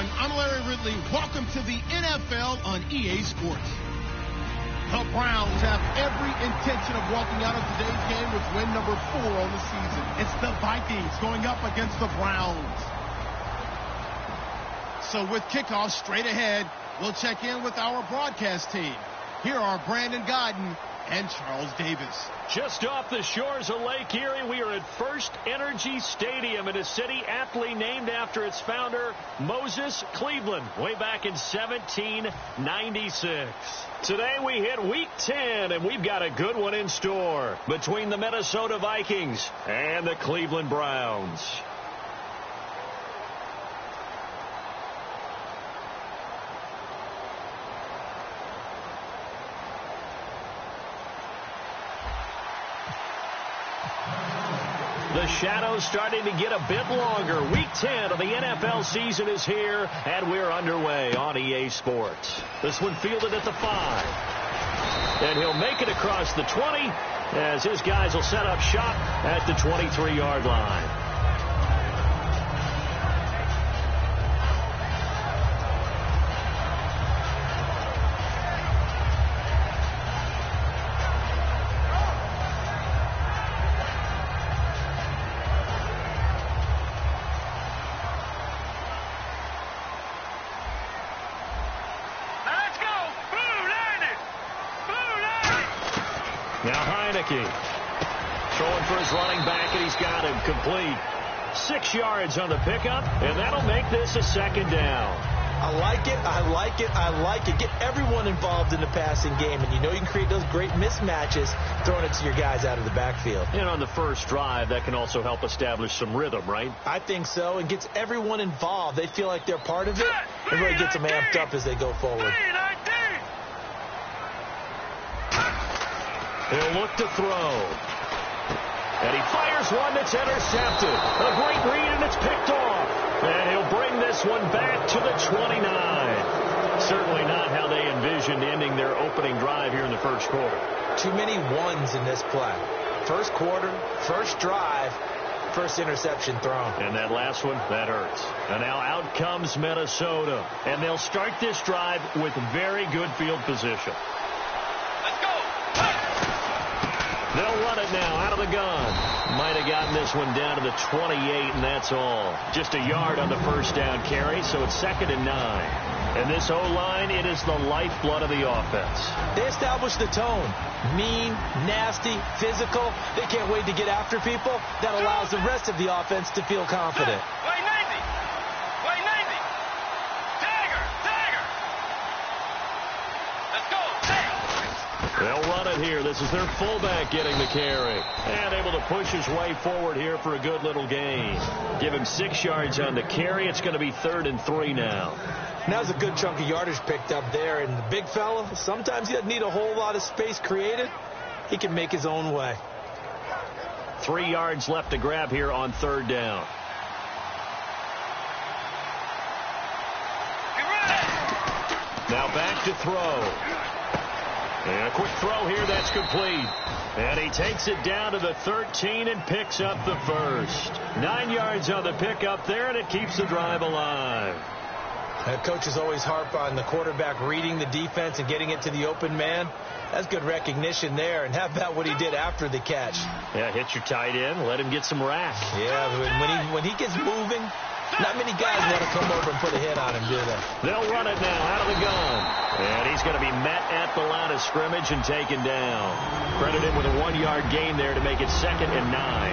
everyone. I'm Larry Ridley. Welcome to the NFL on EA Sports. The Browns have every intention of walking out of today's game with win number 4 on the season. It's the Vikings going up against the Browns. So with kickoff straight ahead, we'll check in with our broadcast team. Here are Brandon Godden and Charles Davis. Just off the shores of Lake Erie, we are at First Energy Stadium in a city aptly named after its founder, Moses Cleveland, way back in 1796. Today we hit Week 10, and we've got a good one in store between the Minnesota Vikings and the Cleveland Browns. The shadow's starting to get a bit longer. Week 10 of the NFL season is here, and we're underway on EA Sports. This one fielded at the 5. And he'll make it across the 20 as his guys will set up shop at the 23-yard line. Now Heineke throwing for his running back, and he's got him complete. 6 yards on the pickup, and that'll make this a second down. I like it. I like it. I like it. Get everyone involved in the passing game, and you know you can create those great mismatches throwing it to your guys out of the backfield. And on the first drive, that can also help establish some rhythm, right? I think so, and gets everyone involved. They feel like they're part of it, and really gets them amped up as they go forward. He'll look to throw. And he fires one that's intercepted. A great read, and it's picked off. And he'll bring this one back to the 29. Certainly not how they envisioned ending their opening drive here in the first quarter. Too many ones in this play. First quarter, first drive, first interception thrown. And that last one, that hurts. And now out comes Minnesota. And they'll start this drive with very good field position. They'll run it now out of the gun. Might have gotten this one down to the 28, and that's all. Just a yard on the first down carry, so it's 2nd and 9. And this O-line, it is the lifeblood of the offense. They establish the tone. Mean, nasty, physical. They can't wait to get after people. That allows the rest of the offense to feel confident. They'll run it here. This is their fullback getting the carry. And able to push his way forward here for a good little gain. Give him 6 yards on the carry. It's going to be 3rd and 3 now. Now there's a good chunk of yardage picked up there. And the big fella, sometimes he doesn't need a whole lot of space created. He can make his own way. 3 yards left to grab here on 3rd down. Now back to throw. And a quick throw here, that's complete. And he takes it down to the 13 and picks up the first. 9 yards on the pickup there, and it keeps the drive alive. Coaches always harp on the quarterback reading the defense and getting it to the open man. That's good recognition there. And how about what he did after the catch? Yeah, hit your tight end, let him get some rack. Yeah, when he gets moving, not many guys want to come over and put a hit on him, do they? They'll run it now out of the gun. And he's going to be met at the line of scrimmage and taken down. Credit him with a 1-yard gain there to make it 2nd and 9.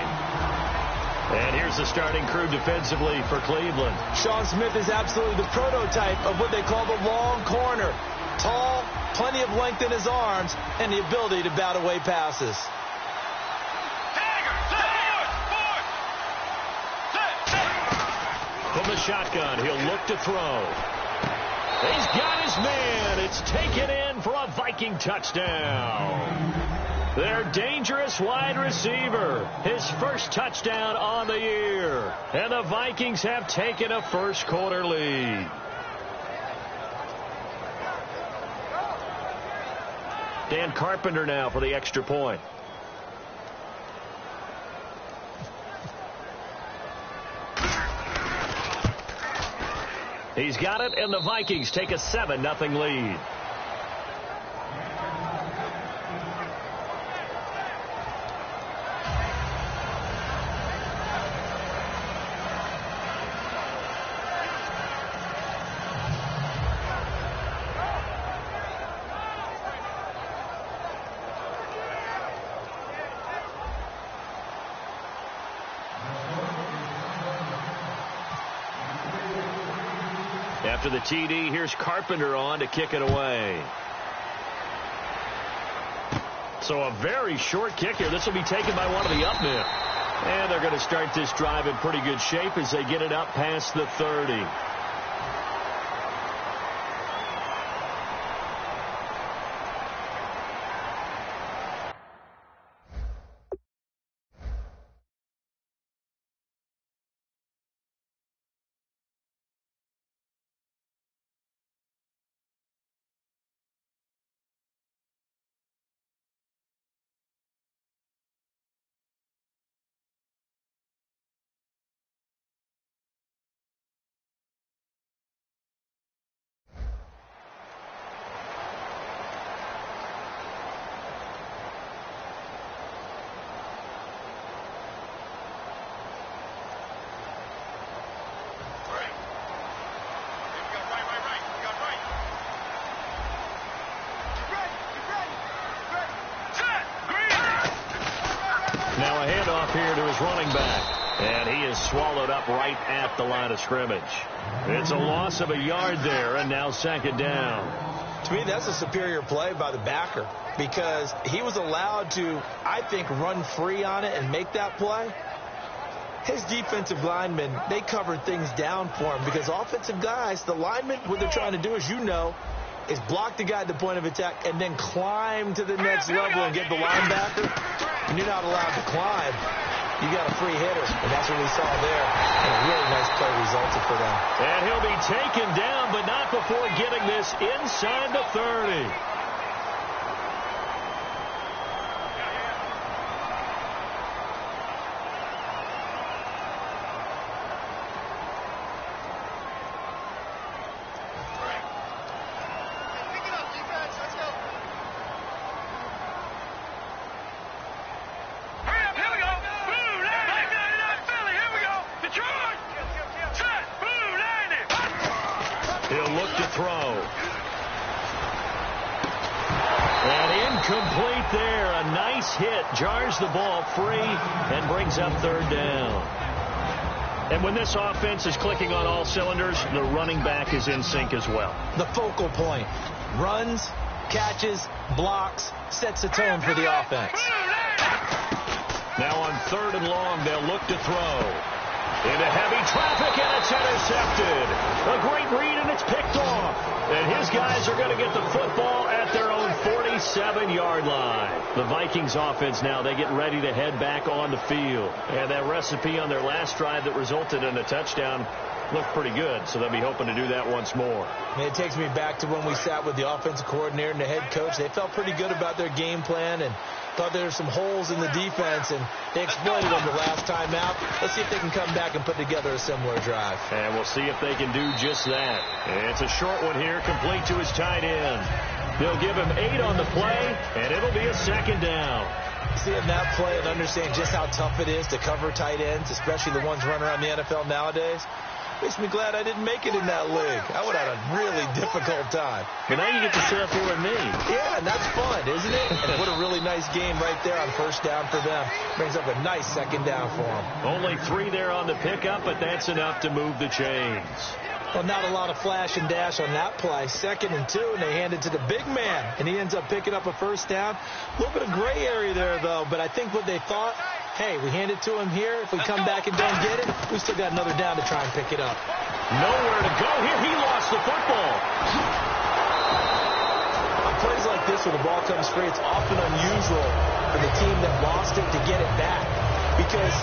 And here's the starting crew defensively for Cleveland. Sean Smith is absolutely the prototype of what they call the long corner. Tall, plenty of length in his arms, and the ability to bat away passes. From the shotgun, he'll look to throw. He's got his man. It's taken in for a Viking touchdown. Their dangerous wide receiver. His first touchdown on the year. And the Vikings have taken a first quarter lead. Dan Carpenter now for the extra point. He's He's got it, and the Vikings take a 7-0 lead. After the TD, here's Carpenter on to kick it away. So a very short kick here. This will be taken by one of the up men. And they're going to start this drive in pretty good shape as they get it up past the 30. Now a handoff here to his running back. And he is swallowed up right at the line of scrimmage. It's a loss of a yard there, and now second down. To me, that's a superior play by the backer because he was allowed to, I think, run free on it and make that play. His defensive linemen, they covered things down for him because offensive guys, the linemen, what they're trying to do, as you know, is block the guy at the point of attack and then climb to the next level and get the linebacker. And you're not allowed to climb. You got a free hitter, and that's what we saw there. And a really nice play resulted for them. And he'll be taken down, but not before getting this inside the 30. He'll look to throw. And incomplete there. A nice hit. Jars the ball free and brings up third down. And when this offense is clicking on all cylinders, the running back is in sync as well. The focal point. Runs, catches, blocks, sets the tone for the offense. Now on third and long, they'll look to throw. Into heavy traffic, and it's intercepted. A great read, and it's picked off. And his guys are going to get the football at their own 47-yard line. The Vikings offense now, they get ready to head back on the field. And that recipe on their last drive that resulted in a touchdown looked pretty good, so they'll be hoping to do that once more. And it takes me back to when we sat with the offensive coordinator and the head coach. They felt pretty good about their game plan and thought there were some holes in the defense, and they exploited them the last time out. Let's see if they can come back and put together a similar drive. And we'll see if they can do just that. And it's a short one here, complete to his tight end. They'll give him 8 on the play, and it'll be a second down. Seeing that play and understand just how tough it is to cover tight ends, especially the ones running around the NFL nowadays, makes me glad I didn't make it in that league. I would have had a really difficult time. But now you get to sit up here with me. Yeah, and that's fun, isn't it? And what a really nice game right there on first down for them. Brings up a nice second down for them. Only 3 there on the pickup, but that's enough to move the chains. Well, not a lot of flash and dash on that play. 2nd and 2, and they hand it to the big man, and he ends up picking up a first down. A little bit of gray area there, though, but I think what they thought, hey, we hand it to him here. If we come back and don't get it, we still got another down to try and pick it up. Nowhere to go here. He lost the football. On plays like this where the ball comes free, it's often unusual for the team that lost it to get it back because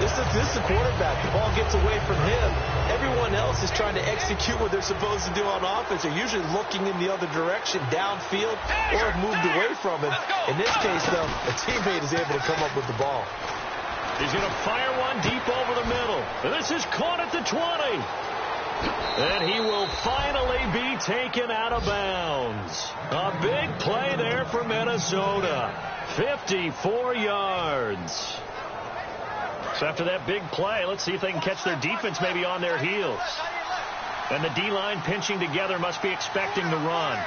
this is the quarterback. The ball gets away from him. Everyone else is trying to execute what they're supposed to do on offense. They're usually looking in the other direction, downfield, or have moved away from him. In this case, though, a teammate is able to come up with the ball. He's going to fire one deep over the middle. And this is caught at the 20. And he will finally be taken out of bounds. A big play there for Minnesota. 54 yards. So after that big play, let's see if they can catch their defense maybe on their heels. And the D-line pinching together must be expecting the run.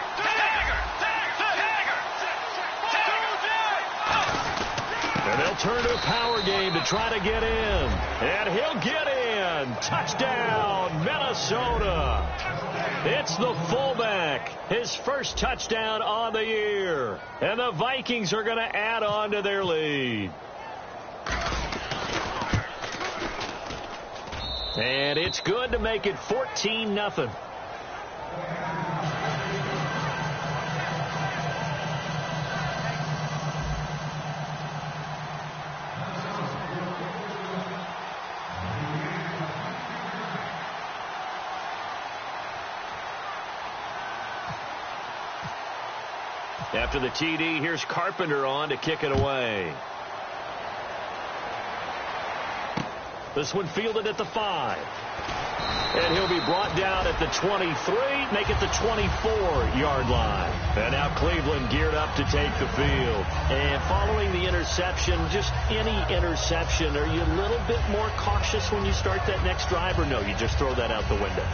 And they'll turn to a power game to try to get in. And he'll get in. Touchdown, Minnesota. It's the fullback. His first touchdown on the year. And the Vikings are going to add on to their lead. And it's good to make it 14-0. After the TD, here's Carpenter on to kick it away. This one fielded at the 5. And he'll be brought down at the 23, make it the 24-yard line. And now Cleveland geared up to take the field. And following the interception, just any interception, are you a little bit more cautious when you start that next drive, or no, you just throw that out the window?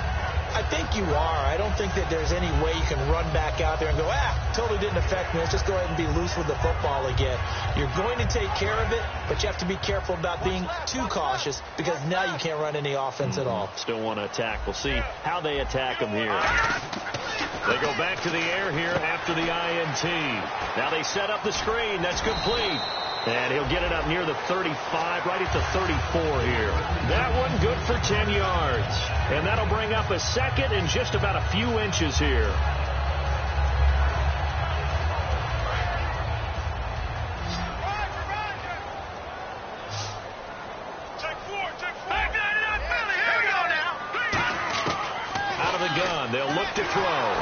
I think you are. I don't think that there's any way you can run back out there and go, totally didn't affect me. Let's just go ahead and be loose with the football again. You're going to take care of it, but you have to be careful about being too cautious because now you can't run any offense at all. Still want to attack. We'll see how they attack them here. They go back to the air here after the INT. Now they set up the screen. That's complete. And he'll get it up near the 35, right at the 34 here. That one good for 10 yards. And that'll bring up a second and just about a few inches here. Out of the gun, they'll look to throw.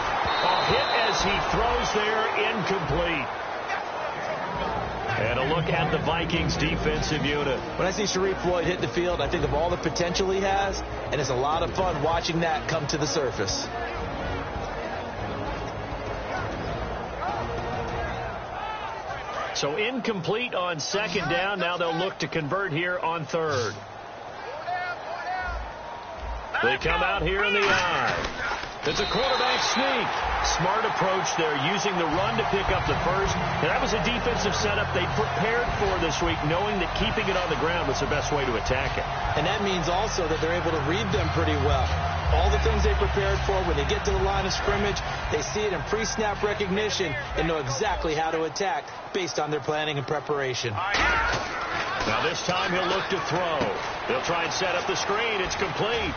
A hit as he throws there, incomplete. And a look at the Vikings defensive unit. When I see Sharif Floyd hit the field, I think of all the potential he has, and it's a lot of fun watching that come to the surface. So incomplete on second down. Now they'll look to convert here on third. They come out here in the eye. It's a quarterback sneak. Smart approach there, using the run to pick up the first. And that was a defensive setup they prepared for this week, knowing that keeping it on the ground was the best way to attack it. And that means also that they're able to read them pretty well. All the things they prepared for, when they get to the line of scrimmage, they see it in pre-snap recognition and know exactly how to attack based on their planning and preparation. Now this time he'll look to throw. They'll try and set up the screen. It's complete.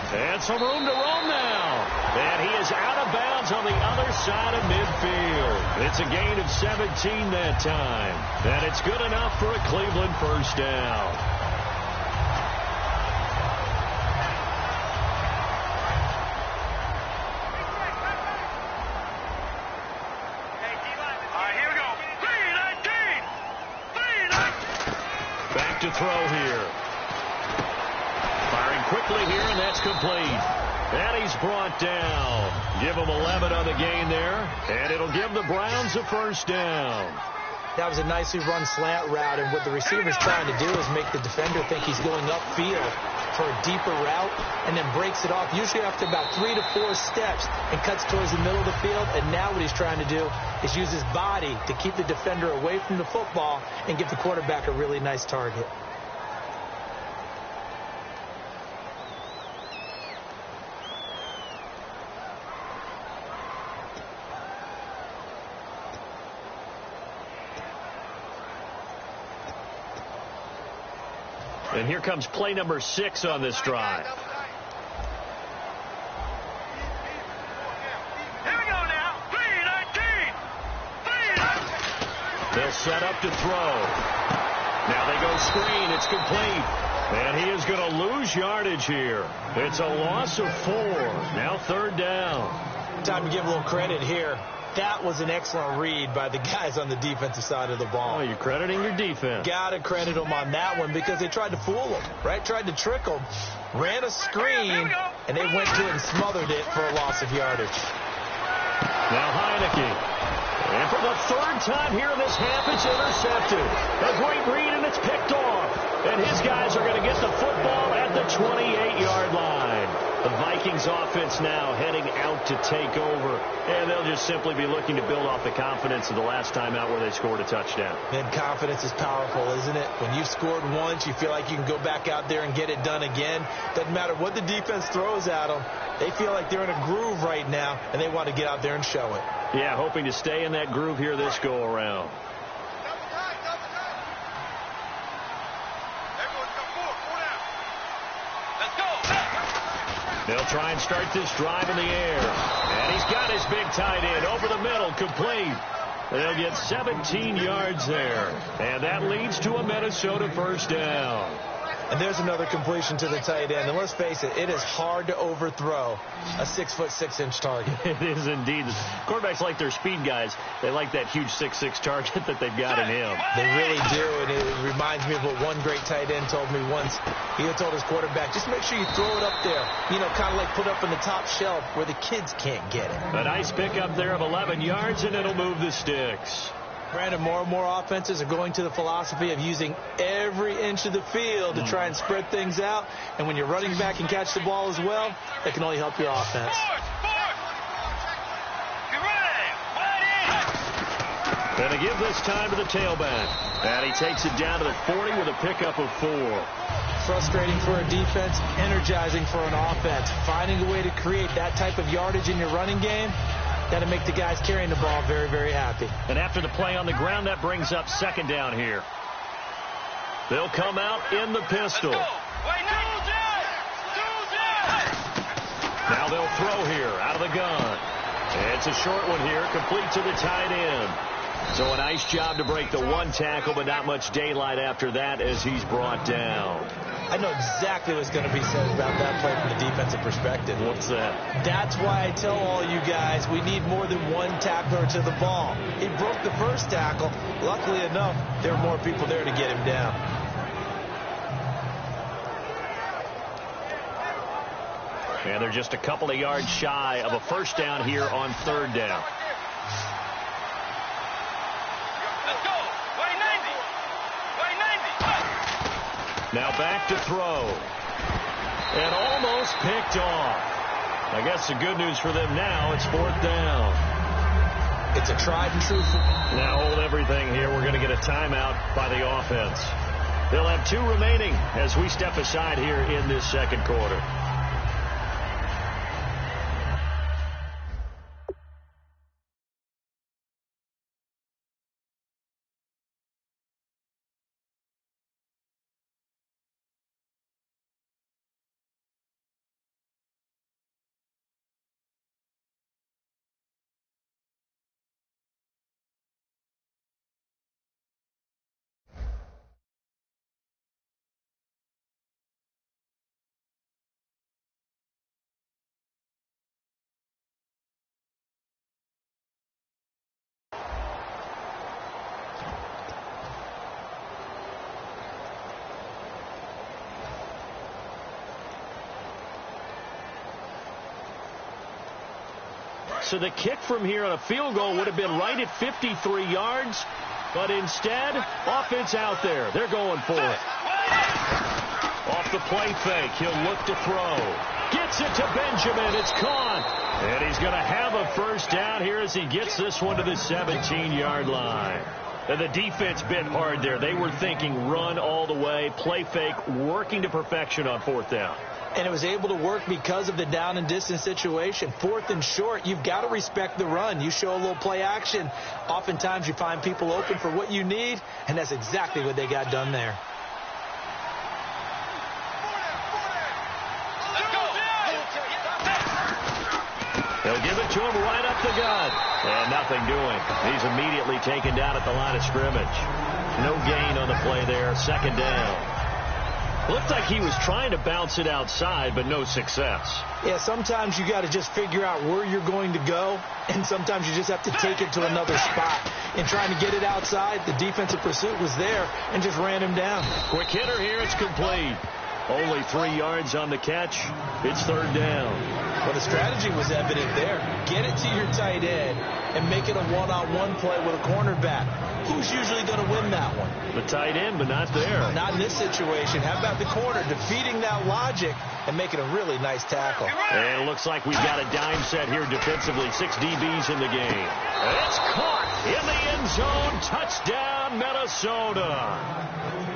And some room to roam now. And he is out of bounds on the other side of midfield. It's a gain of 17 that time. And it's good enough for a Cleveland first down. Back to throw here. Firing quickly here, and that's complete. And he's brought down. Give him 11 on the gain there, and it'll give the Browns a first down. That was a nicely run slant route, and what the receiver's trying to do is make the defender think he's going upfield for a deeper route, and then breaks it off, usually after about 3 to 4 steps, and cuts towards the middle of the field. And now what he's trying to do is use his body to keep the defender away from the football and give the quarterback a really nice target. And here comes play number 6 on this drive. Here we go now. 3-19. They'll set up to throw. Now they go screen. It's complete. And he is going to lose yardage here. It's a loss of 4. Now third down. Time to give a little credit here. That was an excellent read by the guys on the defensive side of the ball. Oh, you're crediting your defense. Got to credit them on that one because they tried to fool them, right? Tried to trick them. Ran a screen and they went to it and smothered it for a loss of yardage. Now Heineke. And for the third time here in this half, it's intercepted. A great read, and it's picked off. And his guys are going to get the football at the 28-yard line. The Vikings offense now heading out to take over. And they'll just simply be looking to build off the confidence of the last time out where they scored a touchdown. Man, confidence is powerful, isn't it? When you've scored once, you feel like you can go back out there and get it done again. Doesn't matter what the defense throws at them. They feel like they're in a groove right now, and they want to get out there and show it. Yeah, hoping to stay in that groove here this go-around. They'll try and start this drive in the air. And he's got his big tight end over the middle, complete. They'll get 17 yards there. And that leads to a Minnesota first down. And there's another completion to the tight end. And let's face it, it is hard to overthrow a 6'6" target. It is indeed. Quarterbacks like their speed guys. They like that huge 6'6" target that they've got in him. They really do, and it reminds me of what one great tight end told me once. He told his quarterback, just make sure you throw it up there, you know, kind of like put up in the top shelf where the kids can't get it. A nice pickup there of 11 yards, and it'll move the sticks. Brandon, more and more offenses are going to the philosophy of using every inch of the field to try and spread things out. And when you're running back and catch the ball as well, that can only help your offense. And to give this time to the tailback. And he takes it down to the 40 with a pickup of 4. Frustrating for a defense, energizing for an offense. Finding a way to create that type of yardage in your running game, that'll make the guys carrying the ball very, very happy. And after the play on the ground, that brings up second down here. They'll come out in the pistol. Now they'll throw here out of the gun. It's a short one here, complete to the tight end. So a nice job to break the one tackle, but not much daylight after that as he's brought down. I know exactly what's going to be said about that play from the defensive perspective. What's that? That's why I tell all you guys we need more than one tackler to the ball. He broke the first tackle. Luckily enough, there were more people there to get him down. And they're just a couple of yards shy of a first down here on third down. Now back to throw. And almost picked off. I guess the good news for them now, it's fourth down. It's a tried and true. Now hold everything here. We're going to get a timeout by the offense. They'll have 2 remaining as we step aside here in this second quarter. So the kick from here on a field goal would have been right at 53 yards. But instead, offense out there. They're going for it. Off the play fake, he'll look to throw. Gets it to Benjamin. It's caught. And he's going to have a first down here as he gets this one to the 17-yard line. And the defense bit hard there. They were thinking run all the way, play fake, working to perfection on fourth down. And it was able to work because of the down and distance situation. Fourth and short, you've got to respect the run. You show a little play action. Oftentimes you find people open for what you need, and that's exactly what they got done there. They'll give it to him right up the gut. And nothing doing. He's immediately taken down at the line of scrimmage. No gain on the play there. Second down. Looked like he was trying to bounce it outside, but no success. Yeah, sometimes you got to just figure out where you're going to go, and sometimes you just have to take it to another spot. In trying to get it outside, the defensive pursuit was there and just ran him down. Quick hitter here, it's complete. Only 3 yards on the catch. It's third down. Well, the strategy was evident there. Get it to your tight end and make it a one-on-one play with a cornerback. Who's usually going to win that one? The tight end, but not there. Not in this situation. How about the corner defeating that logic and making a really nice tackle? And it looks like we've got a dime set here defensively. 6 DBs in the game. It's caught in the end zone. Touchdown, Minnesota.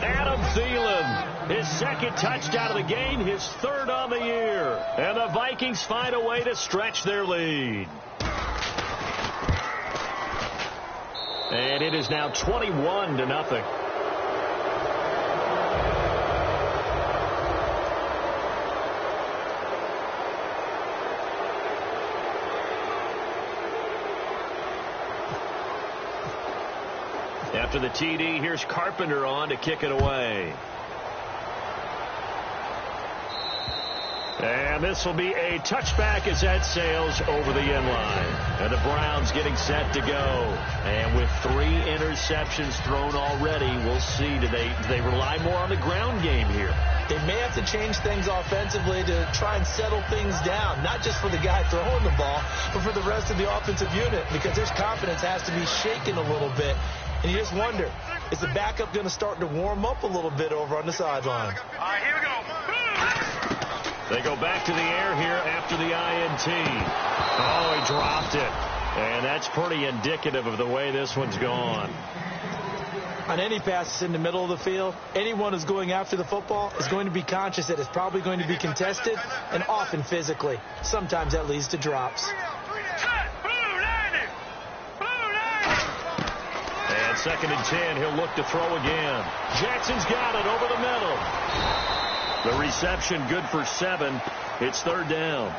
Adam Thielen, his second touchdown of the game, his third on the year. And the Vikings find a way to stretch their lead. And it is now 21-0. After the TD, here's Carpenter on to kick it away. And this will be a touchback as that sails over the end line. And the Browns getting set to go. And with 3 interceptions thrown already, we'll see. Do they rely more on the ground game here? They may have to change things offensively to try and settle things down, not just for the guy throwing the ball, but for the rest of the offensive unit, because his confidence has to be shaken a little bit. And you just wonder, is the backup going to start to warm up a little bit over on the sideline? All right, here we go. They go back to the air here after the INT. Oh, he dropped it. And that's pretty indicative of the way this one's gone. On any passes in the middle of the field, anyone who's going after the football is going to be conscious that it's probably going to be contested, and often physically. Sometimes that leads to drops. And 2nd and 10, he'll look to throw again. Jackson's got it over the middle. The reception good for 7. It's third down.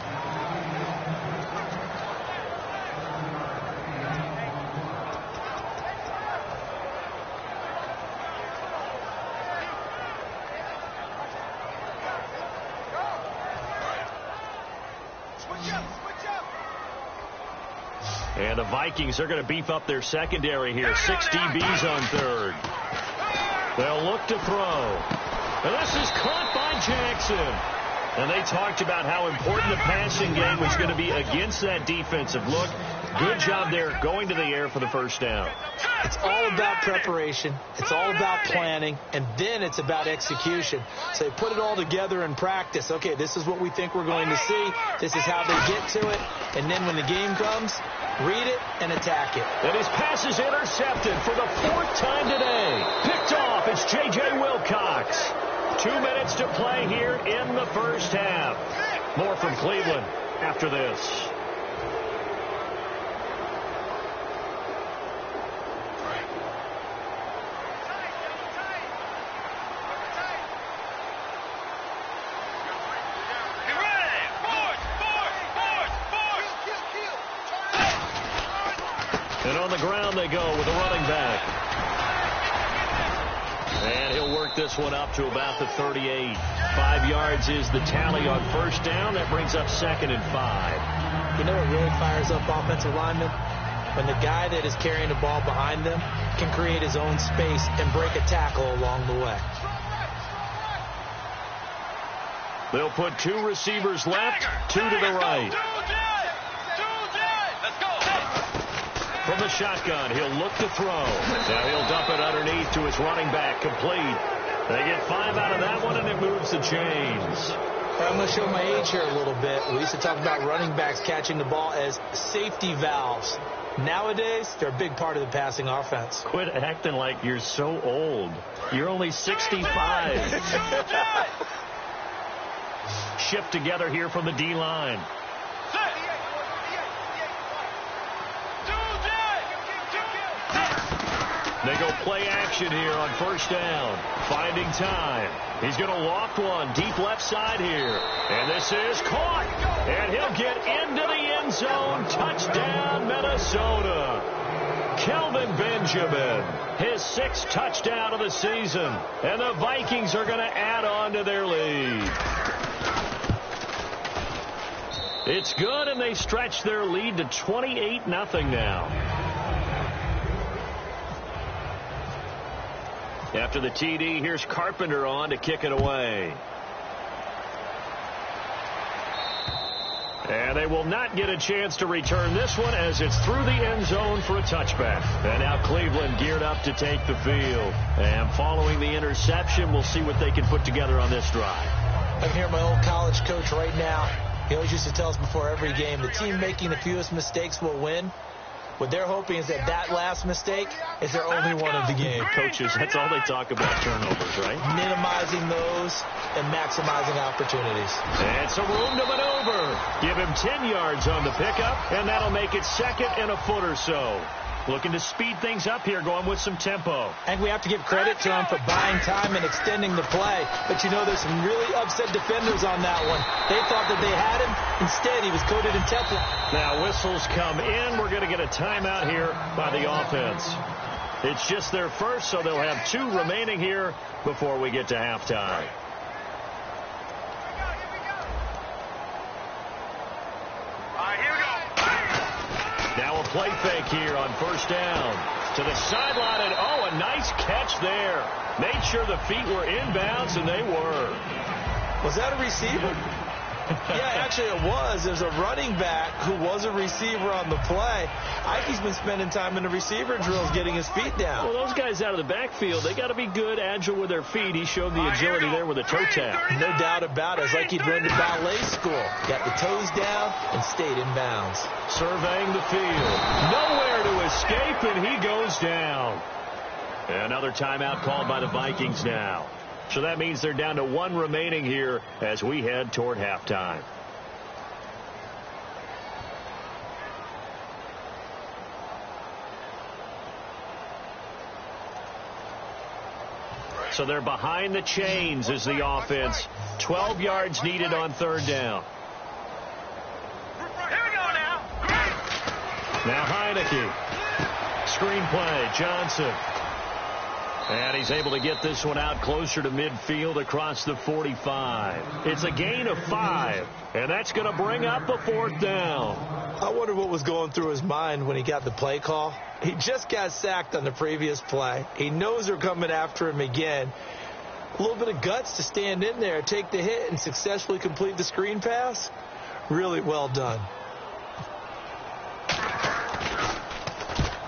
And the Vikings are going to beef up their secondary here. 6 DBs on third. They'll look to throw. And this is caught by Jackson. And they talked about how important the passing game was going to be against that defensive look. Good job there going to the air for the first down. It's all about preparation. It's all about planning. And then it's about execution. So they put it all together in practice. Okay, this is what we think we're going to see. This is how they get to it. And then when the game comes, read it and attack it. And his pass is intercepted for the 4th time today. Picked off. It's J.J. Wilcox. 2 minutes to play here in the first half. More from Cleveland after this. And on the ground they go with a running back. And he'll work this one up to about the 38. 5 yards is the tally on first down. That brings up 2nd and 5. You know what really fires up offensive linemen? When the guy that is carrying the ball behind them can create his own space and break a tackle along the way. They'll put 2 receivers left, 2 to the right. From the shotgun, he'll look to throw. Now he'll dump it underneath to his running back, complete. They get 5 out of that one, and it moves the chains. I'm going to show my age here a little bit. We used to talk about running backs catching the ball as safety valves. Nowadays, they're a big part of the passing offense. Quit acting like you're so old. You're only 65. Shift together here from the D-line. They go play action here on first down. Finding time. He's going to loft one deep left side here. And this is caught. And he'll get into the end zone. Touchdown, Minnesota. Kelvin Benjamin, his 6th touchdown of the season. And the Vikings are going to add on to their lead. It's good, and they stretch their lead to 28-0 now. After the TD, here's Carpenter on to kick it away. And they will not get a chance to return this one as it's through the end zone for a touchback. And now Cleveland geared up to take the field. And following the interception, we'll see what they can put together on this drive. I can hear my old college coach right now. He always used to tell us before every game, the team making the fewest mistakes will win. What they're hoping is that last mistake is their only one of the game. Coaches, that's all they talk about, turnovers, right? Minimizing those and maximizing opportunities. And some room to maneuver. Give him 10 yards on the pickup, and that'll make it 2nd and a foot or so. Looking to speed things up here, going with some tempo. And we have to give credit to him for buying time and extending the play. But, you know, there's some really upset defenders on that one. They thought that they had him. Instead, he was coated in Teflon. Now, whistles come in. We're going to get a timeout here by the offense. It's just their first, so they'll have 2 remaining here before we get to halftime. Now a play fake here on first down. To the sideline, and oh, a nice catch there. Made sure the feet were inbounds, and they were. Was that a receiver? Yeah, actually it was. There's a running back who was a receiver on the play. Ike's been spending time in the receiver drills getting his feet down. Well, those guys out of the backfield, they got to be good, agile with their feet. He showed the agility there with a toe tap. No doubt about it. It's like he'd run to ballet school. Got the toes down and stayed in bounds. Surveying the field. Nowhere to escape, and he goes down. Another timeout called by the Vikings now. So that means they're down to 1 remaining here as we head toward halftime. So they're behind the chains as the offense. 12 yards needed on 3rd down. Here we go now. Now Heineke. Screenplay, Johnson. And he's able to get this one out closer to midfield across the 45. It's a gain of 5, and that's going to bring up a 4th down. I wonder what was going through his mind when he got the play call. He just got sacked on the previous play. He knows they're coming after him again. A little bit of guts to stand in there, take the hit, and successfully complete the screen pass. Really well done.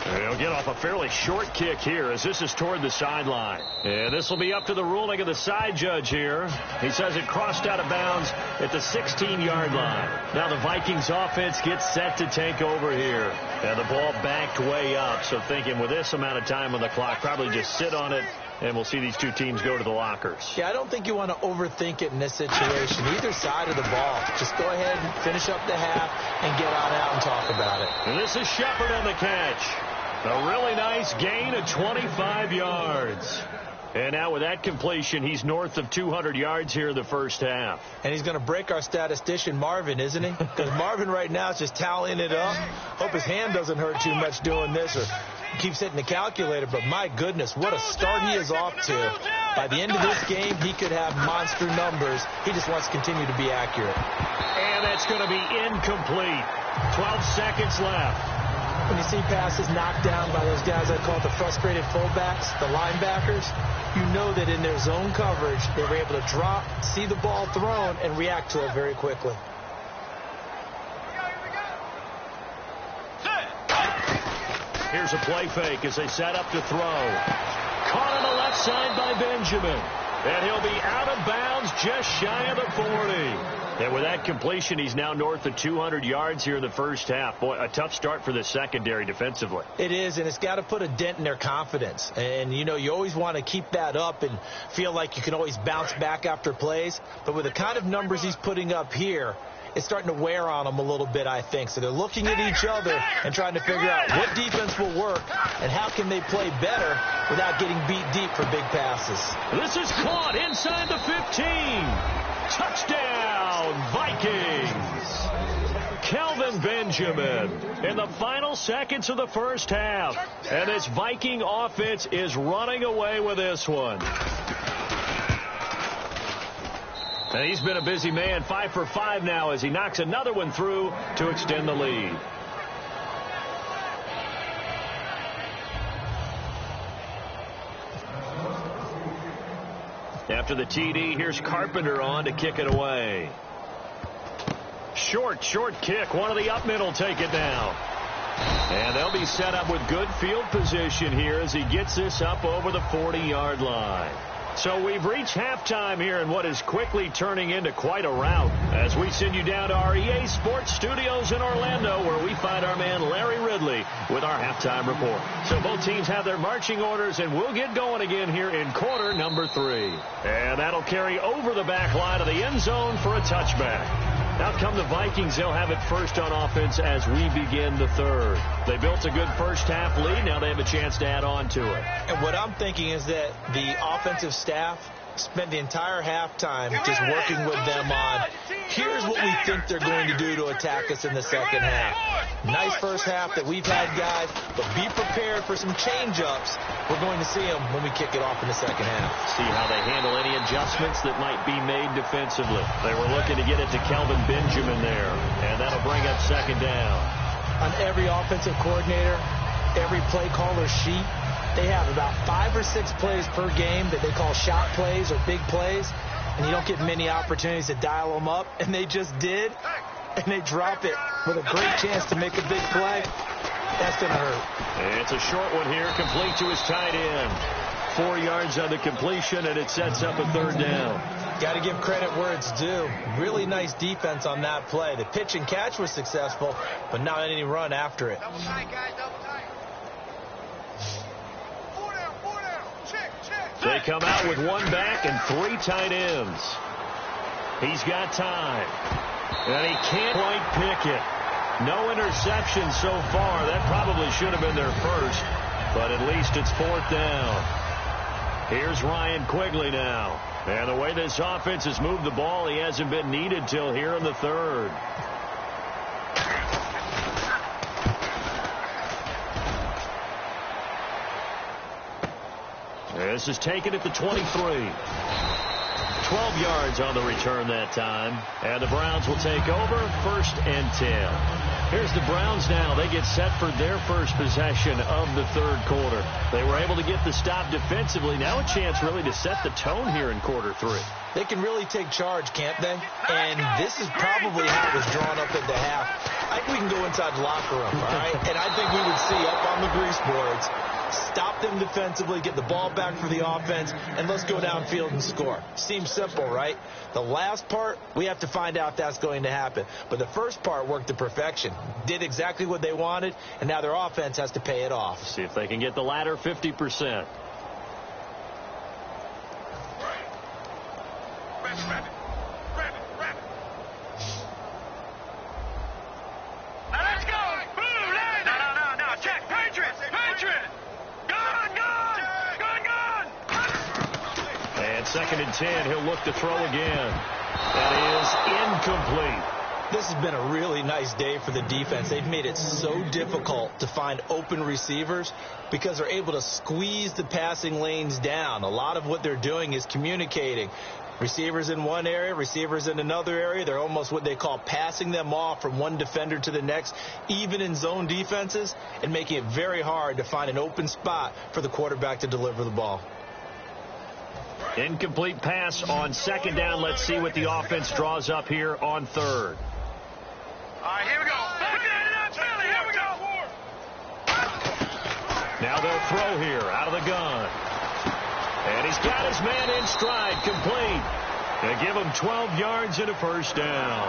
He'll get off a fairly short kick here as this is toward the sideline. And this will be up to the ruling of the side judge here. He says it crossed out of bounds at the 16-yard line. Now the Vikings offense gets set to take over here. And the ball backed way up. So thinking with this amount of time on the clock, probably just sit on it, and we'll see these 2 teams go to the lockers. Yeah, I don't think you want to overthink it in this situation. Either side of the ball. Just go ahead and finish up the half and get on out and talk about it. And this is Shepard on the catch. A really nice gain of 25 yards. And now with that completion, he's north of 200 yards here in the first half. And he's going to break our statistician, Marvin, isn't he? Because Marvin right now is just tallying it up. Hope his hand doesn't hurt too much doing this or keeps hitting the calculator. But my goodness, what a start he is off to. By the end of this game, he could have monster numbers. He just wants to continue to be accurate. And that's going to be incomplete. 12 seconds left. When you see passes knocked down by those guys I call the frustrated fullbacks, the linebackers, you know that in their zone coverage, they were able to drop, see the ball thrown, and react to it very quickly. Here's a play fake as they set up to throw. Caught on the left side by Benjamin. And he'll be out of bounds just shy of the 40. And with that completion, he's now north of 200 yards here in the first half. Boy, a tough start for the secondary defensively. It is, and it's got to put a dent in their confidence. And, you know, you always want to keep that up and feel like you can always bounce back after plays. But with the kind of numbers he's putting up here, it's starting to wear on them a little bit, I think. So they're looking at each other and trying to figure out what defense will work and how can they play better without getting beat deep for big passes. This is caught inside the 15. Touchdown, Vikings. Kelvin Benjamin in the final seconds of the first half. And this Viking offense is running away with this one. And he's been a busy man, 5 for 5 now as he knocks another one through to extend the lead. After the TD, here's Carpenter on to kick it away. short kick. One of the up middle take it down. And they'll be set up with good field position here as he gets this up over the 40-yard line. So we've reached halftime here in what is quickly turning into quite a rout as we send you down to our EA Sports Studios in Orlando where we find our man Larry Ridley with our halftime report. So both teams have their marching orders, and we'll get going again here in quarter number 3. And that'll carry over the back line of the end zone for a touchback. Out come the Vikings. They'll have it first on offense as we begin the third. They built a good first half lead. Now they have a chance to add on to it. And what I'm thinking is that the offensive staff spent the entire halftime just working with them on, here's what we think they're going to do to attack us in the second half. Nice first half that we've had, guys, but be prepared for some change-ups. We're going to see them when we kick it off in the second half. See how they handle any adjustments that might be made defensively. They were looking to get it to Kelvin Benjamin there, and that'll bring up second down. On every offensive coordinator, every play caller sheet, they have about 5 or 6 plays per game that they call shot plays or big plays, and you don't get many opportunities to dial them up, and they just did, and they drop it with a great chance to make a big play. That's going to hurt. And it's a short one here, complete to his tight end. 4 yards on the completion, and it sets up a third down. Got to give credit where it's due. Really nice defense on that play. The pitch and catch was successful, but not any run after it. Double tight, guys, double tight. Four down. Check. They come out with 1 back and 3 tight ends. He's got time. And he can't quite pick it. No interception so far. That probably should have been their first, but at least it's 4th down. Here's Ryan Quigley now. And the way this offense has moved the ball, he hasn't been needed till here in the third. This is taken at the 23. 12 yards on the return that time. And the Browns will take over, 1st and 10. Here's the Browns now. They get set for their first possession of the third quarter. They were able to get the stop defensively. Now a chance really to set the tone here in quarter 3. They can really take charge, can't they? And this is probably how it was drawn up at the half. I think we can go inside the locker room, all right? And I think we would see up on the grease boards, stop them defensively, get the ball back for the offense, and let's go downfield and score. Seems simple, right? The last part, we have to find out if that's going to happen. But the first part worked to perfection. Did exactly what they wanted, and now their offense has to pay it off. See if they can get the latter 50%. Grab it. Now let's go. Boom, no. Check. Patriot. Gun. And 2nd and 10, he'll look to throw again. That is incomplete. This has been a really nice day for the defense. They've made it so difficult to find open receivers because they're able to squeeze the passing lanes down. A lot of what they're doing is communicating. Receivers in one area, receivers in another area. They're almost what they call passing them off from one defender to the next, even in zone defenses, and making it very hard to find an open spot for the quarterback to deliver the ball. Incomplete pass on 2nd down. Let's see what the offense draws up here on 3rd. All right, here we go. Here we go. Now they'll throw here out of the gun. And he's got his man in stride, complete. They give him 12 yards and a first down.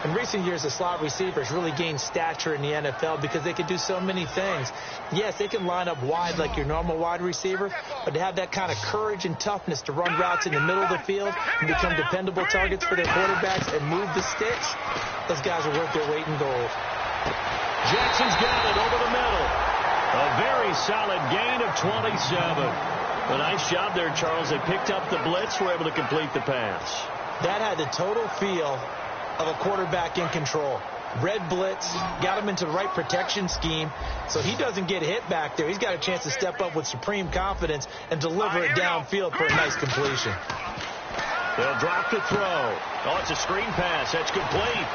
In recent years, the slot receivers really gained stature in the NFL because they can do so many things. Yes, they can line up wide like your normal wide receiver, but to have that kind of courage and toughness to run routes in the middle of the field and become dependable targets for their quarterbacks and move the sticks, those guys are worth their weight in gold. Jackson's got it over the middle. A very solid gain of 27. A nice job there, Charles. They picked up the blitz, were able to complete the pass. That had the total feel of a quarterback in control. Red blitz, got him into the right protection scheme, so he doesn't get hit back there. He's got a chance to step up with supreme confidence and deliver it downfield for a nice completion. They'll drop the throw. Oh, it's a screen pass. That's complete.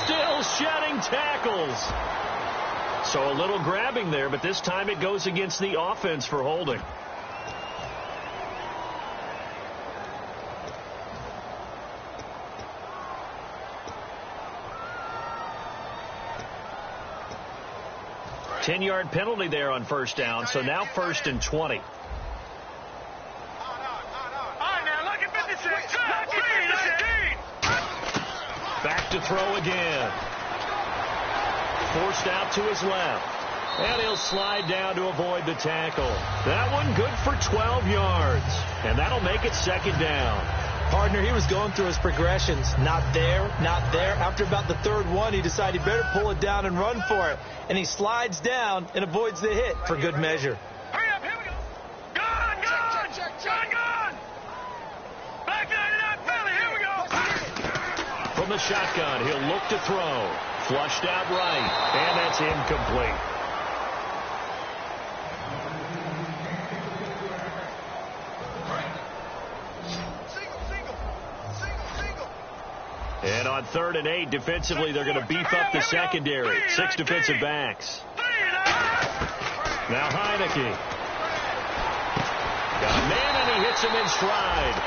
Still shedding tackles. So a little grabbing there, but this time it goes against the offense for holding. 10-yard penalty there on first down, so now 1st and 20. Back to throw again. Forced out to his left. And he'll slide down to avoid the tackle. That one good for 12 yards. And that'll make it 2nd down. Partner, he was going through his progressions. Not there, not there. After about the 3rd one, he decided he better pull it down and run for it. And he slides down and avoids the hit for good measure. Hurry up, here we go. Gone. Back to that penalty, here we go. From the shotgun, he'll look to throw. Flushed out right, and that's incomplete. And on 3rd and 8, defensively, they're going to beef up the secondary. 6 defensive backs. Now Heineke. Got a man, and he hits him in stride.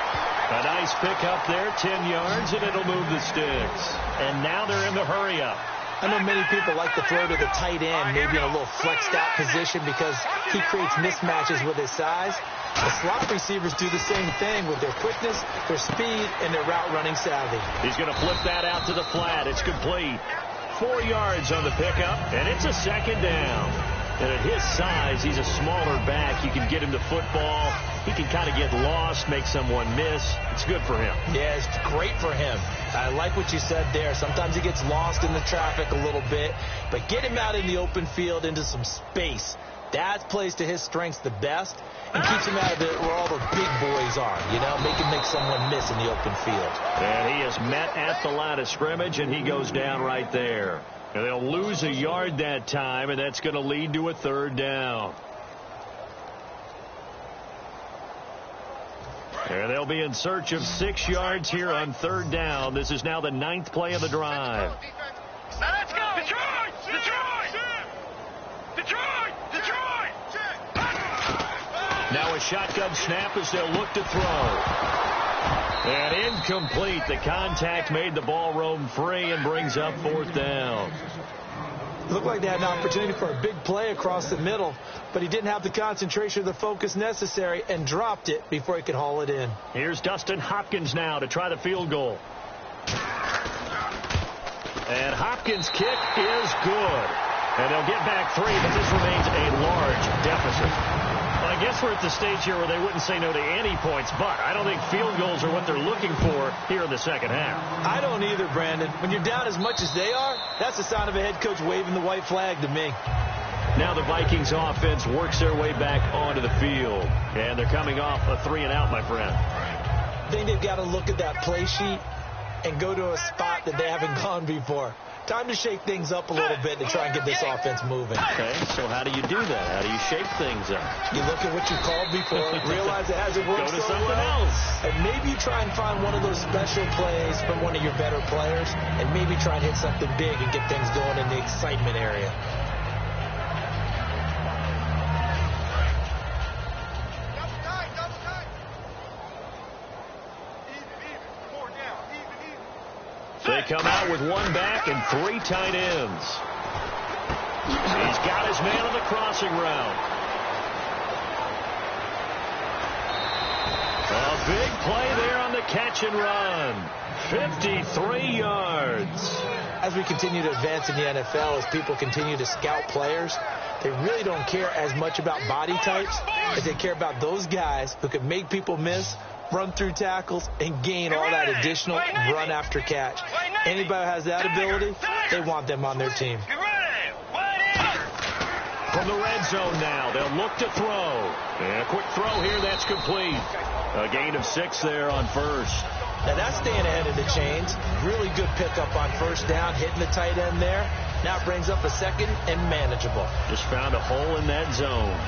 A nice pickup there, 10 yards, and it'll move the sticks. And now they're in the hurry-up. I know many people like to throw to the tight end, maybe in a little flexed out position because he creates mismatches with his size. The slot receivers do the same thing with their quickness, their speed, and their route running savvy. He's going to flip that out to the flat. It's complete. 4 yards on the pickup, and it's a 2nd down. And at his size, he's a smaller back. You can get him the football. He can kind of get lost, make someone miss. It's good for him. Yeah, it's great for him. I like what you said there. Sometimes he gets lost in the traffic a little bit, but get him out in the open field into some space. That plays to his strengths the best and keeps him out of it where all the big boys are, you know, make someone miss in the open field. And he is met at the line of scrimmage, and he goes down right there. And they'll lose a yard that time, and that's going to lead to a 3rd down. And they'll be in search of 6 yards here on 3rd down. This is now the 9th play of the drive. Now let's go. Detroit! Now a shotgun snap as they'll look to throw. And incomplete. The contact made the ball roam free and brings up 4th down. It looked like they had an opportunity for a big play across the middle, but he didn't have the concentration or the focus necessary and dropped it before he could haul it in. Here's Dustin Hopkins now to try the field goal. And Hopkins' kick is good. And they'll get back 3, but this remains a large deficit. Well, I guess we're at the stage here where they wouldn't say no to any points, but I don't think field goals are what they're looking for here in the 2nd half. I don't either, Brandon. When you're down as much as they are, that's the sign of a head coach waving the white flag to me. Now the Vikings offense works their way back onto the field, and they're coming off a 3-and-out, my friend. I think they've got to look at that play sheet and go to a spot that they haven't gone before. Time to shake things up a little bit to try and get this offense moving. Okay, so how do you do that? How do you shake things up? You look at what you called before, realize it hasn't worked Go to so something well, else. and maybe you try and find one of those special plays from one of your better players, and maybe try and hit something big and get things going in the excitement area. They come out with 1 back and 3 tight ends. He's got his man on the crossing route. A big play there on the catch and run. 53 yards. As we continue to advance in the NFL, as people continue to scout players, they really don't care as much about body types as they care about those guys who can make people miss, run through tackles, and gain all that additional run after catch. Anybody who has that ability, they want them on their team. From the red zone now, they'll look to throw. And a quick throw here, that's complete. A gain of 6 there on 1st. Now that's staying ahead of the chains. Really good pickup on 1st down, hitting the tight end there. Now it brings up a 2nd and manageable. Just found a hole in that zone.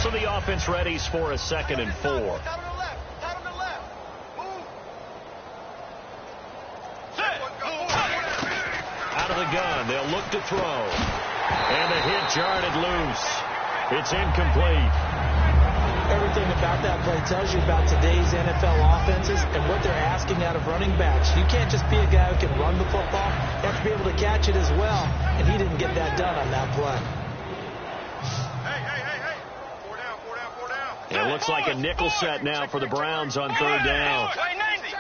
So the offense readies for a 2nd and 4. Out of the gun, they'll look to throw. And the hit jarred loose. It's incomplete. Everything about that play tells you about today's NFL offenses and what they're asking out of running backs. You can't just be a guy who can run the football. You have to be able to catch catch it as well, and he didn't get that done on that play. Hey. 4 down. It looks like a nickel set now for the Browns on third down. Wait, 90.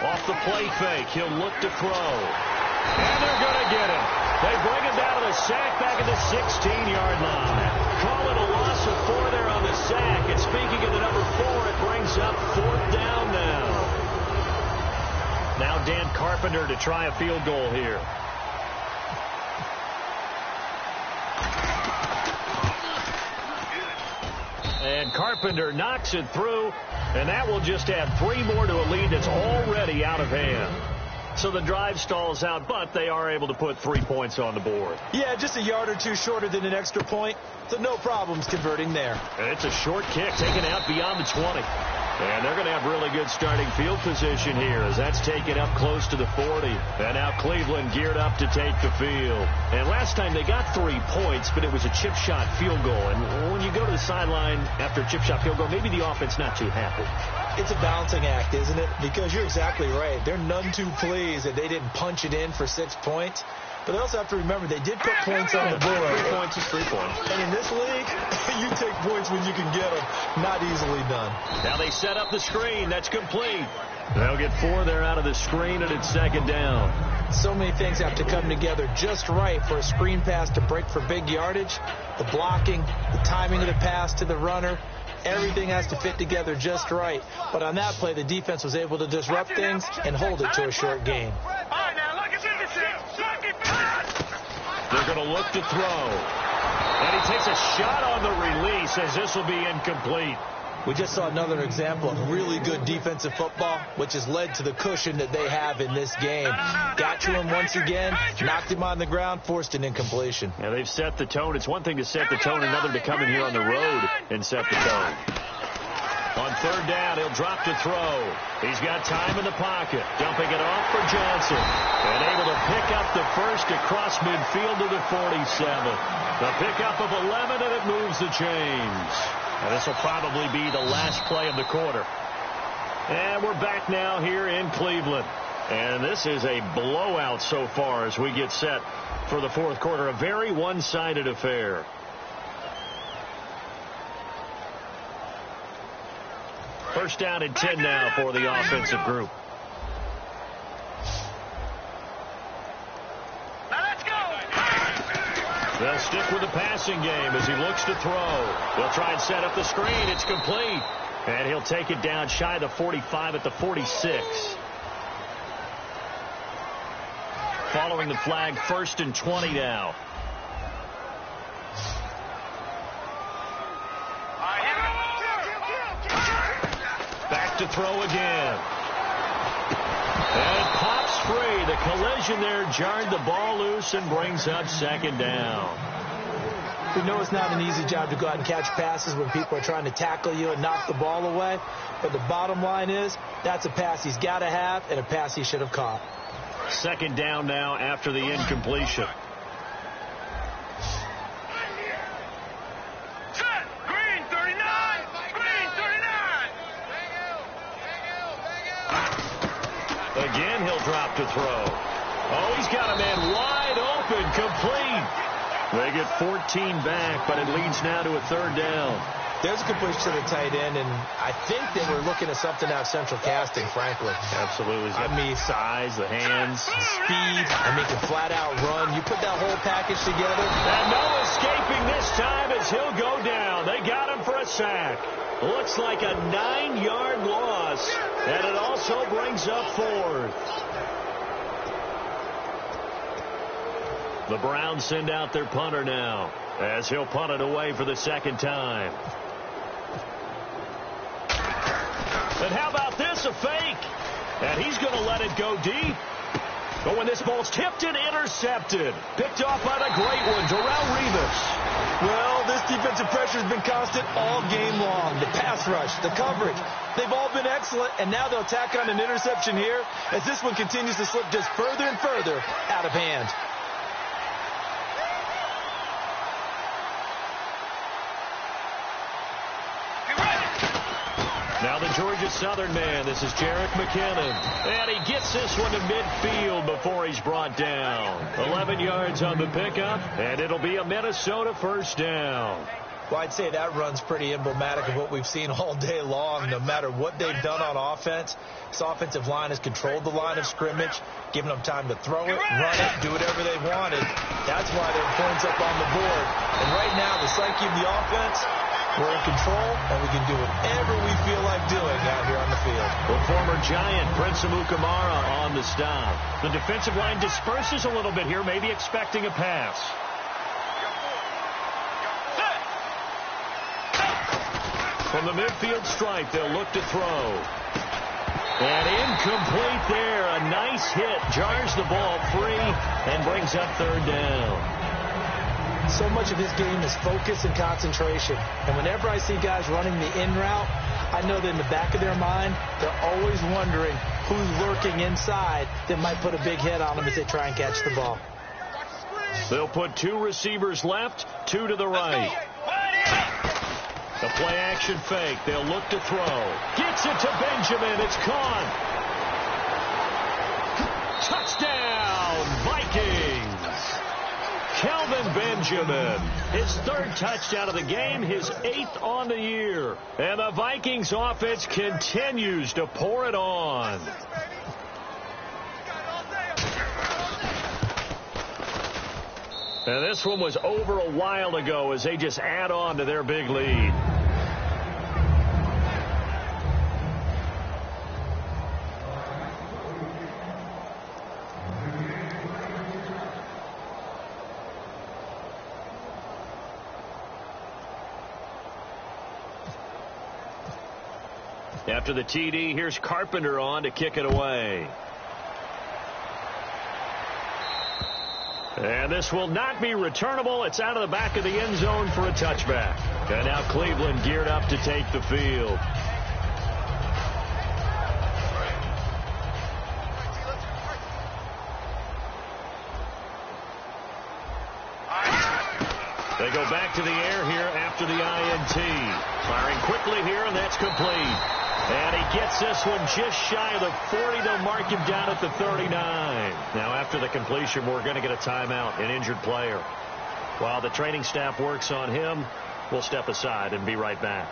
Off the play fake, he'll look to throw. And they're going to get him. They bring him down to the sack back at the 16-yard line. Call it a loss of 4 there on the sack. And speaking of the number 4, it brings up 4th down now. Now Dan Carpenter to try a field goal here. And Carpenter knocks it through, and that will just add 3 more to a lead that's already out of hand. So the drive stalls out, but they are able to put 3 points on the board. Yeah, just a yard or two shorter than an extra point, so no problems converting there. And it's a short kick taken out beyond the 20. And they're going to have really good starting field position here as that's taken up close to the 40. And now Cleveland geared up to take the field. And last time they got 3 points, but it was a chip shot field goal. And when you go to the sideline after a chip shot field goal, maybe the offense not too happy. It's a balancing act, isn't it? Because you're exactly right. They're none too pleased that they didn't punch it in for 6 points. But they also have to remember they did put points on the board. 3 points is 3 points. And in this league, you take points when you can get them. Not easily done. Now they set up the screen. That's complete. They'll get 4 there out of the screen, and it's 2nd down. So many things have to come together just right for a screen pass to break for big yardage. The blocking, the timing of the pass to the runner. Everything has to fit together just right. But on that play, the defense was able to disrupt things and hold it to a short gain. All right, now look at this. They're going to look to throw. And he takes a shot on the release as this will be incomplete. We just saw another example of really good defensive football, which has led to the cushion that they have in this game. Got to him once again, knocked him on the ground, forced an incompletion. Yeah, they've set the tone. It's one thing to set the tone, another to come in here on the road and set the tone. On third down, he'll drop to throw. He's got time in the pocket. Dumping it off for Johnson. And able to pick up the first across midfield to the 47. The pickup of 11, and it moves the chains. And this will probably be the last play of the quarter. And we're back now here in Cleveland. And this is a blowout so far as we get set for the 4th quarter. A very one-sided affair. First down and 10 now for the offensive group. Now let's go. They'll stick with the passing game as he looks to throw. They'll try and set up the screen. It's complete. And he'll take it down shy of the 45 at the 46. Following the flag, 1st and 20 now. Back to throw again. And it pops free. The collision there jarred the ball loose and brings up 2nd down. We know it's not an easy job to go out and catch passes when people are trying to tackle you and knock the ball away. But the bottom line is that's a pass he's got to have and a pass he should have caught. 2nd down now after the incompletion. Again, he'll drop to throw. Oh, he's got a man wide open, complete. They get 14 back, but it leads now to a 3rd down. There's a completion to the tight end, and I think they were looking at something out of central casting, frankly. Absolutely. I mean, size, the hands, speed, I mean, can flat out run. You put that whole package together. And no escaping this time as he'll go down. They got him for a sack. Looks like a 9-yard loss, and it also brings up 4th. The Browns send out their punter now as he'll punt it away for the 2nd time. And how about this, a fake? And he's going to let it go deep. But when this ball's tipped and intercepted, picked off by the great one, Darrelle Revis. Well, this defensive pressure has been constant all game long. The pass rush, the coverage, they've all been excellent, and now they'll tack on an interception here as this one continues to slip just further and further out of hand. Now the Georgia Southern man, this is Jarek McKinnon. And he gets this one to midfield before he's brought down. 11 yards on the pickup, and it'll be a Minnesota first down. Well, I'd say that run's pretty emblematic of what we've seen all day long. No matter what they've done on offense, this offensive line has controlled the line of scrimmage, giving them time to throw it, run it, do whatever they wanted. That's why there are points up on the board. And right now, the psyche of the offense, we're in control, and we can do whatever we feel like doing out here on the field. Well, former Giant Prince Amukamara on the stop. The defensive line disperses a little bit here, maybe expecting a pass. From the midfield stripe, they'll look to throw. And incomplete there. A nice hit. Jars the ball free and brings up third down. So much of his game is focus and concentration. And whenever I see guys running the in route, I know that in the back of their mind, they're always wondering who's lurking inside that might put a big hit on them as they try and catch the ball. They'll put 2 receivers left, 2 to the right. The play-action fake. They'll look to throw. Gets it to Benjamin. It's caught. Touchdown, Vikings. Kelvin Benjamin. His 3rd touchdown of the game, his 8th on the year. And the Vikings offense continues to pour it on. And this one was over a while ago as they just add on to their big lead. After the TD, here's Carpenter on to kick it away. And this will not be returnable. It's out of the back of the end zone for a touchback. And now Cleveland geared up to take the field. They go back to the air here after the INT. Firing quickly here, and that's complete. And he gets this one just shy of the 40. They'll mark him down at the 39. Now, after the completion, we're going to get a timeout, an injured player. While the training staff works on him, we'll step aside and be right back.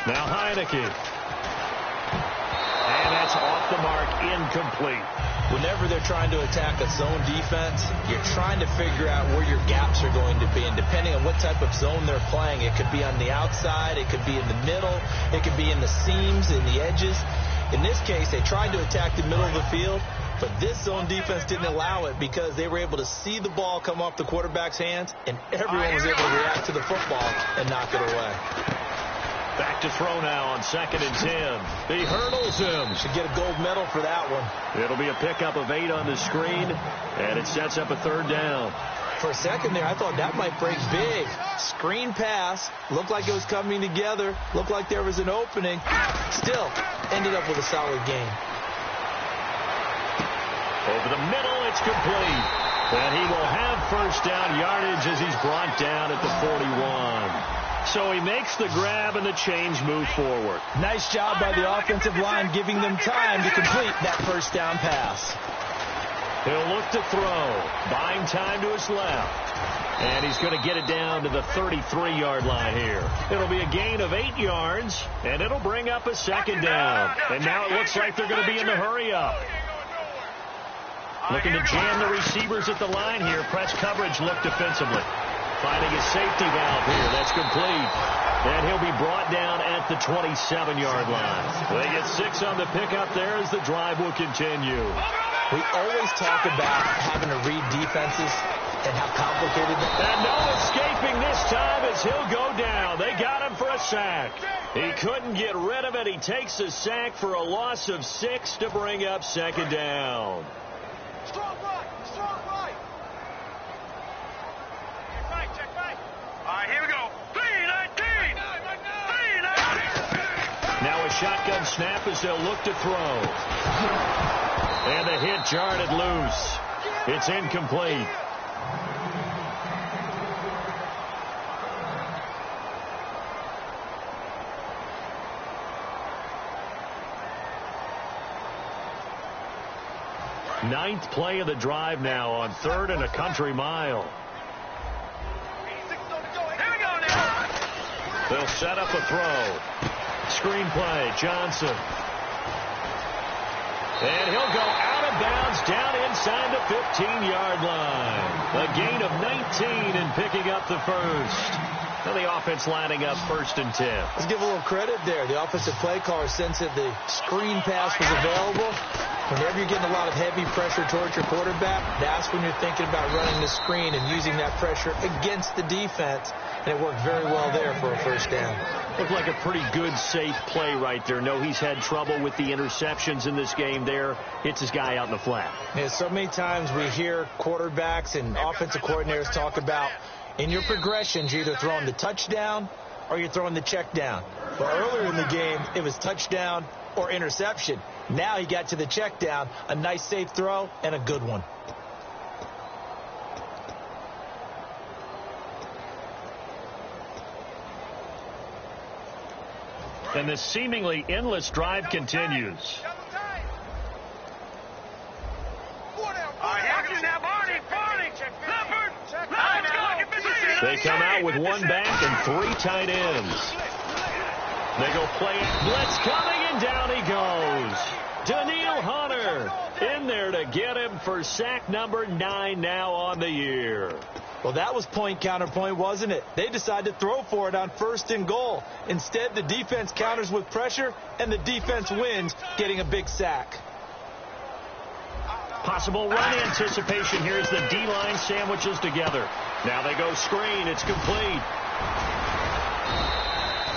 Now Heineke. And that's off the mark, incomplete. Whenever they're trying to attack a zone defense, you're trying to figure out where your gaps are going to be. And depending on what type of zone they're playing, it could be on the outside, it could be in the middle, it could be in the seams, in the edges. In this case, they tried to attack the middle of the field, but this zone defense didn't allow it because they were able to see the ball come off the quarterback's hands, and everyone was able to react to the football and knock it away. Back to throw now on 2nd and 10. He hurdles him. Should get a gold medal for that one. It'll be a pickup of 8 on the screen, and it sets up a 3rd down. For a second there, I thought that might break big. Screen pass. Looked like it was coming together. Looked like there was an opening. Still, ended up with a solid game. Over the middle, it's complete. And he will have first down yardage as he's brought down at the 41. So he makes the grab and the change move forward. Nice job by the offensive line giving them time to complete that first down pass. He'll look to throw. Buying time to his left. And he's going to get it down to the 33-yard line here. It'll be a gain of 8 yards, and it'll bring up a 2nd down. And now it looks like they're going to be in the hurry-up. Looking to jam the receivers at the line here. Press coverage look defensively. Finding his safety valve here. That's complete. And he'll be brought down at the 27-yard line. They get 6 on the pickup there as the drive will continue. We always talk about having to read defenses and how complicated that is. And no escaping this time as he'll go down. They got him for a sack. He couldn't get rid of it. He takes a sack for a loss of 6 to bring up 2nd down. Strong right, strong right. Check right. All right, here we go. 3-19. shotgun snap as they'll look to throw. And the hit jarred it loose. It's incomplete. Ninth play of the drive now on 3rd and a country mile. They'll set up a throw. Screen play, Johnson. And he'll go out of bounds down inside the 15-yard line. A gain of 19 and picking up the first. And the offense lining up 1st and 10. Let's give a little credit there. The offensive play caller sensed that the screen pass was available. Whenever you're getting a lot of heavy pressure towards your quarterback, that's when you're thinking about running the screen and using that pressure against the defense. And it worked very well there for a first down. Looked like a pretty good, safe play right there. No, he's had trouble with the interceptions in this game there. Hits his guy out in the flat. Yeah, so many times we hear quarterbacks and offensive coordinators talk about in your progressions, you're either throwing the touchdown or you're throwing the check down. Well, earlier in the game, it was touchdown or interception. Now he got to the check down, a nice safe throw, and a good one. And this seemingly endless drive continues. They come out with one back and 3 tight ends. They go play it. Blitz coming, and down he goes. Daniil Hunter in there to get him for sack number 9 now on the year. Well, that was point counterpoint, wasn't it? They decided to throw for it on 1st and goal. Instead, the defense counters with pressure, and the defense wins, getting a big sack. Possible run anticipation here as the D-line sandwiches together. Now they go screen. It's complete.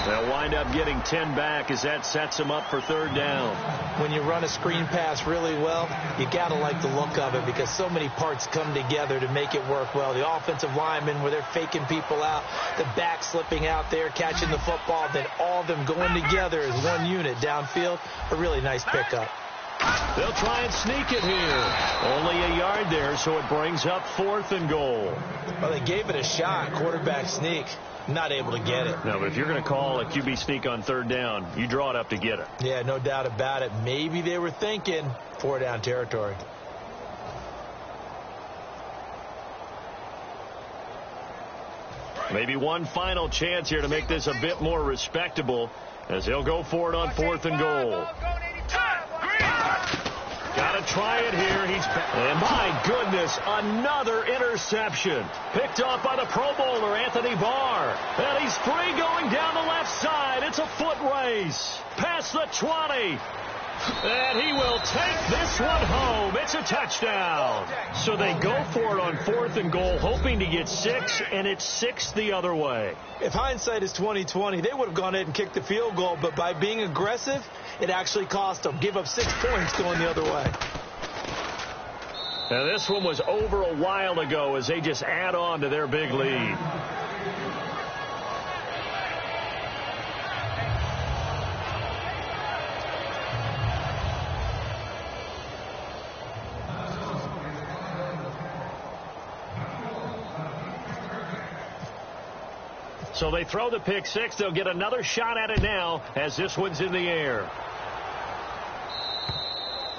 They'll wind up getting 10 back as that sets them up for 3rd down. When you run a screen pass really well, you got to like the look of it because so many parts come together to make it work well. The offensive linemen, where they're faking people out, the back slipping out there, catching the football, then all of them going together as one unit downfield. A really nice pickup. They'll try and sneak it here. Only a yard there, so it brings up 4th and goal. Well, they gave it a shot, quarterback sneak. Not able to get it. No, but if you're going to call a QB sneak on 3rd down, you draw it up to get it. Yeah, no doubt about it. Maybe they were thinking 4-down territory. Maybe one final chance here to make this a bit more respectable as he'll go for it on 4th and goal. Got to try it here. And my goodness, another interception. Picked off by the Pro Bowler, Anthony Barr. And he's free going down the left side. It's a foot race. Past the 20. And he will take this one home. It's a touchdown. So they go for it on 4th and goal, hoping to get 6, and it's 6 the other way. If hindsight is 20/20, they would have gone ahead and kicked the field goal, but by being aggressive, it actually cost them. Give up 6 points going the other way. Now this one was over a while ago as they just add on to their big lead. So they throw the pick 6. They'll get another shot at it now as this one's in the air.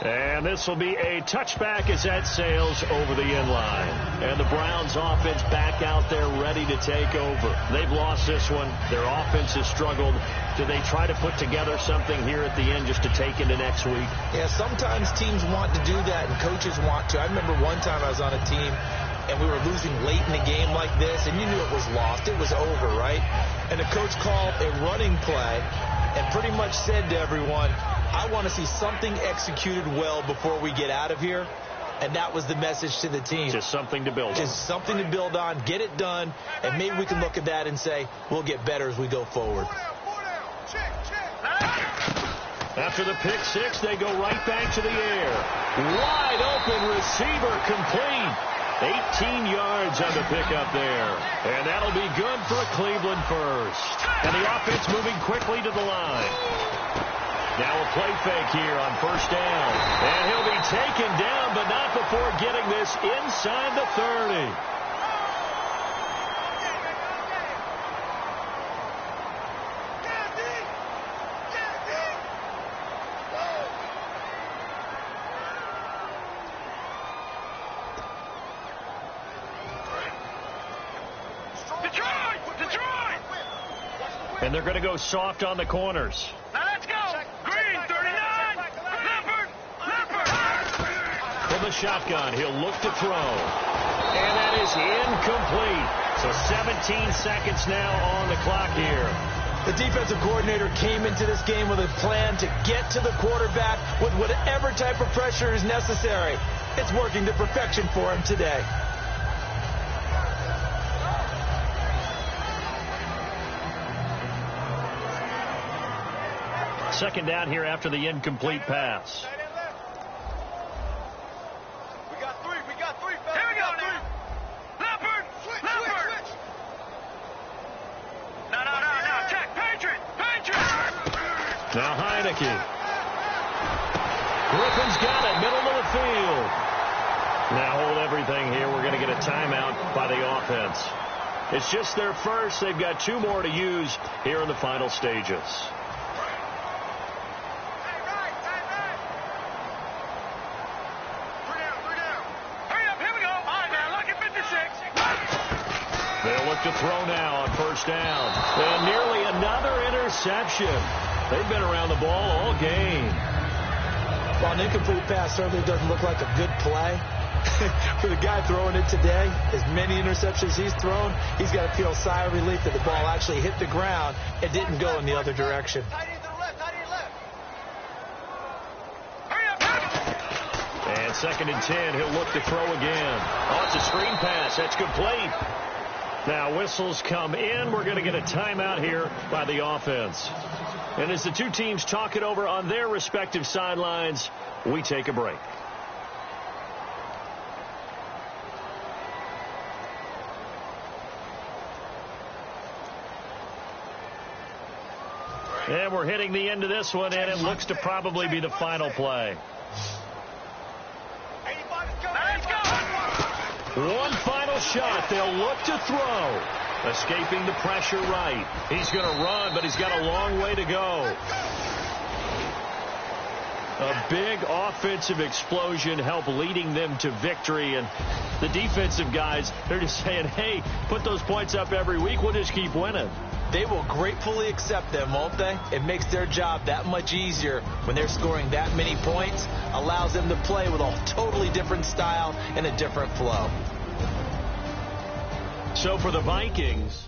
And this will be a touchback as that sails over the end line. And the Browns offense back out there ready to take over. They've lost this one. Their offense has struggled. Do they try to put together something here at the end just to take into next week? Yeah, sometimes teams want to do that and coaches want to. I remember one time I was on a team and we were losing late in the game like this, and you knew it was lost. It was over, right? And the coach called a running play and pretty much said to everyone, I want to see something executed well before we get out of here. And that was the message to the team. Just something to build on. Just something to build on, get it done, and maybe we can look at that and say, we'll get better as we go forward. After the pick 6, they go right back to the air. Wide open receiver complete. 18 yards on the pickup there. And that'll be good for a Cleveland first. And the offense moving quickly to the line. Now a play fake here on first down. And he'll be taken down, but not before getting this inside the 30. And they're going to go soft on the corners. Now let's go. Green, 39. Leopard. From the shotgun, he'll look to throw. And that is incomplete. So 17 seconds now on the clock here. The defensive coordinator came into this game with a plan to get to the quarterback with whatever type of pressure is necessary. It's working to perfection for him today. Second down here after the incomplete pass. We got three. Here we go now. Leopard. No. Check. Patriot. Now Heineke. Griffin's got it. Middle of the field. Now hold everything here. We're going to get a timeout by the offense. It's just their first. They've got 2 more to use here in the final stages. They'll look to throw now on first down. And nearly another interception. They've been around the ball all game. While an incomplete pass certainly doesn't look like a good play, for the guy throwing it today, as many interceptions he's thrown, he's got to feel a sigh of relief that the ball actually hit the ground and didn't go in the other direction. And 2nd and 10, he'll look to throw again. Oh, it's a screen pass. That's complete. Now whistles come in. We're going to get a timeout here by the offense. And as the 2 teams talk it over on their respective sidelines, we take a break. And we're hitting the end of this one, and it looks to probably be the final play. One final shot. They'll look to throw. Escaping the pressure right. He's going to run, but he's got a long way to go. A big offensive explosion helped leading them to victory. And the defensive guys, they're just saying, hey, put those points up every week. We'll just keep winning. They will gratefully accept them, won't they? It makes their job that much easier when they're scoring that many points. Allows them to play with a totally different style and a different flow. So for the Vikings,